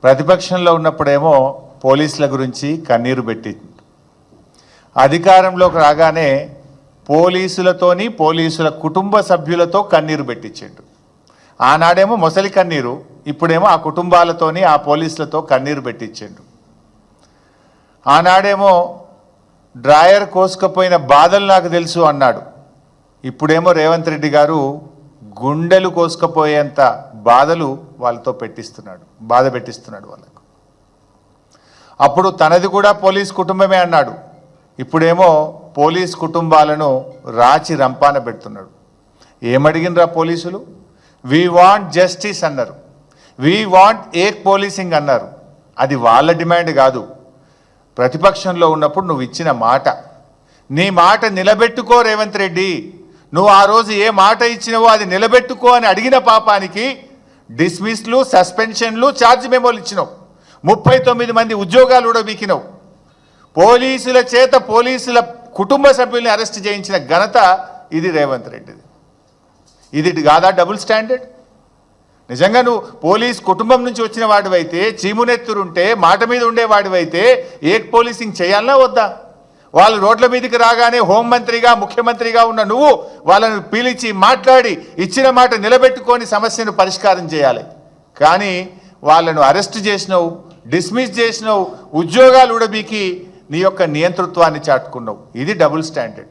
ప్రతిపక్షంలో ఉన్నప్పుడేమో పోలీసుల గురించి కన్నీరు పెట్టి, అధికారంలోకి రాగానే పోలీసులతోని పోలీసుల కుటుంబ సభ్యులతో కన్నీరు పెట్టించిండు. ఆనాడేమో మొసలి కన్నీరు, ఇప్పుడేమో ఆ కుటుంబాలతోని ఆ పోలీసులతో కన్నీరు పెట్టించిండు. ఆనాడేమో డ్రాయర్ కోసుకపోయిన బాధలు నాకు తెలుసు అన్నాడు. ఇప్పుడేమో రేవంత్ రెడ్డి గారు గుండెలు కోసుకపోయేంత బాధలు వాళ్ళతో పెట్టిస్తున్నాడు, బాధ పెట్టిస్తున్నాడు వాళ్ళకు. అప్పుడు తనది కూడా పోలీస్ కుటుంబమే అన్నాడు. ఇప్పుడేమో పోలీస్ కుటుంబాలను రాచి రంపాన పెడుతున్నాడు. ఏమడిగినరా పోలీసులు? వీ వాంట్ జస్టిస్ అన్నారు, వీ వాంట్ ఏక్ పోలీసింగ్ అన్నారు. అది వాళ్ళ డిమాండ్ కాదు. ప్రతిపక్షంలో ఉన్నప్పుడు నువ్వు ఇచ్చిన మాట, నీ మాట నిలబెట్టుకో రేవంత్ రెడ్డి. నువ్వు ఆ రోజు ఏ మాట ఇచ్చినవో అది నిలబెట్టుకో అని అడిగిన పాపానికి డిస్మిస్లు, సస్పెన్షన్లు, ఛార్జ్ మెమోలు ఇచ్చినావు. 39 మంది ఉద్యోగాలు కూడా వీకినావు. పోలీసుల చేత పోలీసుల కుటుంబ సభ్యుల్ని అరెస్ట్ చేయించిన ఘనత ఇది రేవంత్ రెడ్డిది. ఇది కాదా డబుల్ స్టాండర్డ్? నిజంగా నువ్వు పోలీస్ కుటుంబం నుంచి వచ్చిన వాడివైతే, చీమునెత్తురుంటే, మాట మీద ఉండేవాడివైతే ఏక్ పోలీసింగ్ చేయాలన్నా వద్దా? వాళ్ళు రోడ్ల మీదకి రాగానే హోంమంత్రిగా, ముఖ్యమంత్రిగా ఉన్న నువ్వు వాళ్ళను పిలిచి మాట్లాడి ఇచ్చిన మాట నిలబెట్టుకొని సమస్యను పరిష్కారం చేయాలి. కానీ వాళ్ళను అరెస్ట్ చేసినావు, డిస్మిస్ చేసినావు, ఉద్యోగాలు ఉడబీకి నీ యొక్క నియంతృత్వాన్ని చాటుకున్నావు. ఇది డబుల్ స్టాండర్డ్.